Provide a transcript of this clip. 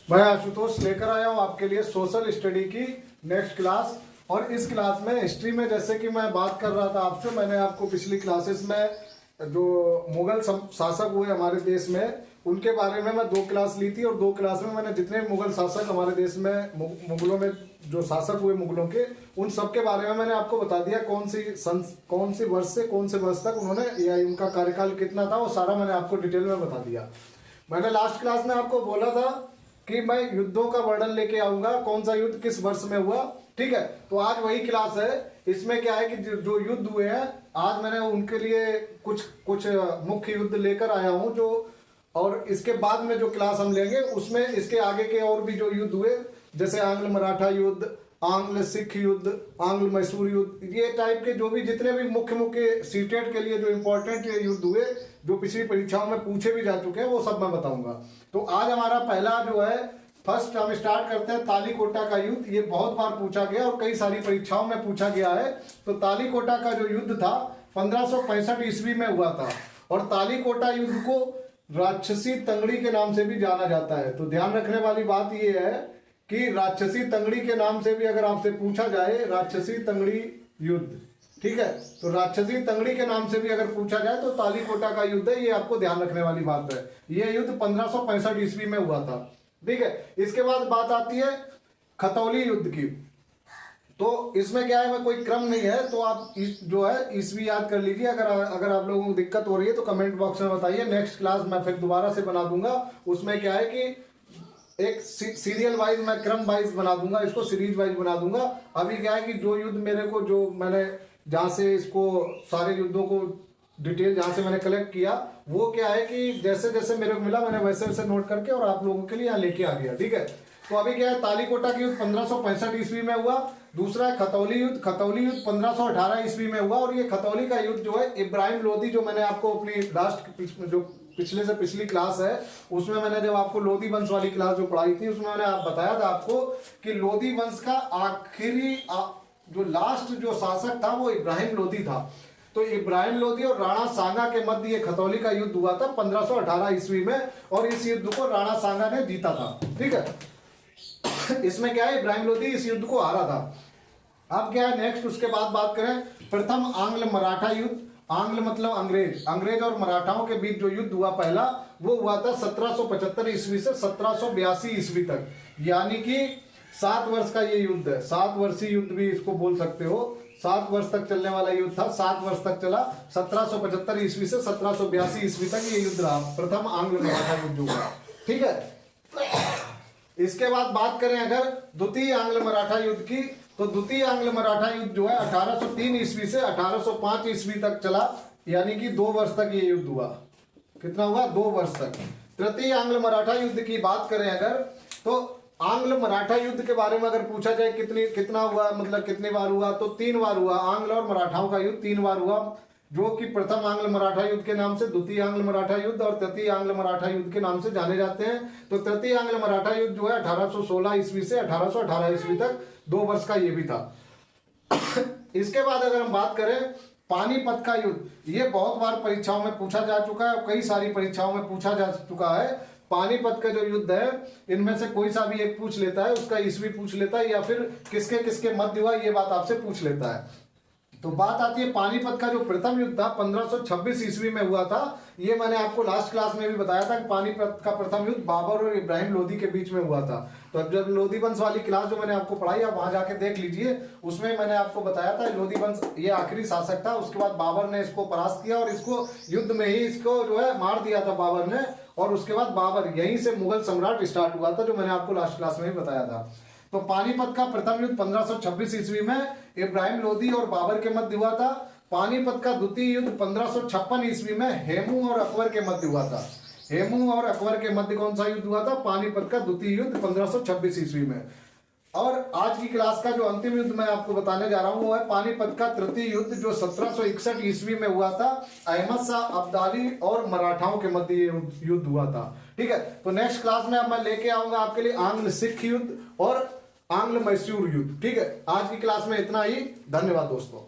मैं आशुतोष लेकर आया हूँ आपके लिए सोशल स्टडी की नेक्स्ट क्लास। और इस क्लास में हिस्ट्री में जैसे कि मैं बात कर रहा था आपसे, मैंने आपको पिछली क्लासेस में जो मुगल शासक हुए हमारे देश में उनके बारे में मैं 2 क्लास ली थी। और 2 क्लास में मैंने जितने भी मुगल शासक हमारे देश में मुगलों में जो शासक हुए मुगलों के, उन सब के बारे में मैंने आपको बता दिया कौन सी वर्ष से कौन से वर्ष तक उन्होंने या उनका कार्यकाल कितना था, वो सारा मैंने आपको डिटेल में बता दिया। मैंने लास्ट क्लास में आपको बोला था कि मैं युद्धों का वर्णन लेके आऊंगा, कौन सा युद्ध किस वर्ष में हुआ। ठीक है, तो आज वही क्लास है। इसमें क्या है कि जो युद्ध हुए हैं आज मैंने उनके लिए कुछ मुख्य युद्ध लेकर आया हूं जो, और इसके बाद में जो क्लास हम लेंगे उसमें इसके आगे के और भी जो युद्ध हुए, जैसे आंग्ल मराठा युद्ध, आंग्ल सिख युद्ध, आंग्ल मैसूर युद्ध, ये टाइप के जो भी जितने भी मुख्य सीटेट के लिए जो इंपॉर्टेंट युद्ध हुए, जो पिछली परीक्षाओं में पूछे भी जा चुके हैं, वो सब मैं बताऊंगा। तो आज हमारा पहला जो है फर्स्ट हम स्टार्ट करते हैं तालीकोटा का युद्ध। ये बहुत बार पूछा गया और कई सारी परीक्षाओं में पूछा गया है। तो तालीकोटा का जो युद्ध था 1565 ईस्वी में हुआ था, और तालीकोटा युद्ध को राक्षसी तंगड़ी के नाम से भी जाना जाता है। तो ध्यान रखने वाली बात यह है कि राक्षसी तंगड़ी के नाम से भी अगर आपसे पूछा जाए, राक्षसी तंगड़ी युद्ध, ठीक है, तो राक्षसी तंगड़ी के नाम से भी अगर पूछा जाए तो तालीकोटा का युद्ध है, ये आपको ध्यान रखने वाली बात है। ये युद्ध 1565 ईस्वी में हुआ था। ठीक है, इसके बाद बात आती है खतौली युद्ध की। तो इसमें क्या है, मैं कोई क्रम नहीं है, तो आप जो है ईस्वी याद कर लीजिए। अगर आप लोगों को दिक्कत हो रही है तो कमेंट बॉक्स में बताइए, नेक्स्ट क्लास मैं फिर दोबारा से बना दूंगा। उसमें क्या है कि एक सीरियल वाइज मैं क्रम वाइज बना दूंगा, इसको सीरीज वाइज बना दूंगा। अभी क्या है कि जो युद्ध मेरे को, जो मैंने जहां से इसको सारे युद्धों को डिटेल जहां से मैंने कलेक्ट किया, वो क्या है कि जैसे जैसे मेरे को मिला मैंने वैसे वैसे नोट करके और आप लोगों के लिए यहाँ लेके आ गया। ठीक है, तो अभी क्या है, तालीकोटा की युद्ध 1565 ईस्वी में हुआ। दूसरा है खतौली युद्ध। खतौली युद्ध 1518 ईस्वी में हुआ। और ये खतौली का युद्ध जो है इब्राहिम लोदी, जो मैंने आपको अपनी लास्ट जो पिछले से पिछली क्लास है उसमें मैंने जब आपको लोदी वंश वाली क्लास जो पढ़ाई थी उसमें मैंने बताया था आपको कि लोदी वंश का आखिरी जो लास्ट जो शासक था वो इब्राहिम लोदी था। तो इब्राहिम लोदी और राणा सांगा के मध्य ये खतौली का युद्ध हुआ था 1518 ईस्वी में, और इस युद्ध को राणा सांगा ने जीता था। ठीक है, इसमें क्या है, इब्राहिम लोदी इस युद्ध को हारा था। अब क्या है नेक्स्ट, उसके बाद बात करें प्रथम आंग्ल मराठा युद्ध। आंग्ल मतलब अंग्रेज और मराठाओं के बीच जो युद्ध हुआ पहला, वो हुआ था 1775 ईस्वी से 1782 ईस्वी तक, यानी कि 7 वर्ष का ये युद्ध है। 7 वर्षीय युद्ध भी इसको बोल सकते हो। 7 वर्ष तक चलने वाला युद्ध था, 7 वर्ष तक चला। 1775 ईस्वी से 1782 ईस्वी तक ये युद्ध रहा, प्रथम आंग्ल मराठा युद्ध हुआ। ठीक है, इसके बाद बात करें अगर द्वितीय आंग्ल मराठा युद्ध की, तो द्वितीय आंग्ल मराठा युद्ध जो है 1803 ईस्वी से 1805 ईस्वी तक चला, यानी कि 2 वर्ष तक ये युद्ध हुआ। कितना हुआ, 2 वर्ष तक। तृतीय आंग्ल मराठा युद्ध की बात करें अगर, तो आंग्ल मराठा युद्ध के बारे में अगर पूछा जाए कितना हुआ, मतलब कितनी बार हुआ, तो 3 बार हुआ। आंग्ल और मराठाओं का युद्ध 3 बार हुआ, जो कि प्रथम आंग्ल मराठा युद्ध के नाम से, द्वितीय आंग्ल मराठा युद्ध और तृतीय आंग्ल मराठा युद्ध के नाम से जाने जाते हैं। तो तृतीय आंग्ल मराठा युद्ध जो है 1816 ईस्वी से 1818 ईस्वी तक 2 वर्ष का ये भी था। इसके बाद अगर हम बात करें पानीपत का युद्ध, ये बहुत बार परीक्षाओं में पूछा जा चुका है, कई सारी परीक्षाओं में पूछा जा चुका है। पानीपत का जो युद्ध है, इनमें से कोई सा भी एक पूछ लेता है, उसका ईस्वी पूछ लेता है, या फिर किसके किसके मध्य हुआ ये बात आपसे पूछ लेता है। तो बात आती है पानीपत का जो प्रथम युद्ध था 1526 ईस्वी में हुआ था। ये मैंने आपको लास्ट क्लास में भी बताया था कि पानीपत का प्रथम युद्ध बाबर और इब्राहिम लोदी के बीच में हुआ था। तो अब जब लोदी वंश वाली क्लास जो मैंने आपको पढ़ाई, आप वहां जाके देख लीजिए, उसमें मैंने आपको बताया था लोदी वंश ये आखिरी शासक था। उसके बाद बाबर ने इसको परास्त किया और इसको युद्ध में ही इसको जो है मार दिया था बाबर ने, और उसके बाद बाबर, यहीं से मुगल सम्राट स्टार्ट हुआ था, जो मैंने आपको लास्ट क्लास में भी बताया था। तो पानीपत का प्रथम युद्ध 1526 ईस्वी में इब्राहिम लोदी और बाबर के मध्य हुआ था। पानीपत का द्वितीय युद्ध 1556 ईस्वी में हेमू और अकबर के मध्य हुआ था। हेमू और अकबर के मध्य कौन सा युद्ध हुआ था, पानीपत का द्वितीय युद्ध 1526 ईस्वी में। और आज की क्लास का जो अंतिम युद्ध मैं आपको बताने जा रहा हूं वो है पानीपत का तृतीय युद्ध, जो 1761 ईस्वी में हुआ था। अहमद शाह अब्दाली और मराठाओं के मध्य युद्ध हुआ था। ठीक है, तो नेक्स्ट क्लास में अब मैं लेके आऊंगा आपके लिए आंग्ल सिख युद्ध और आंग्ल मैसूर युद्ध। ठीक है, आज की क्लास में इतना ही। धन्यवाद दोस्तों।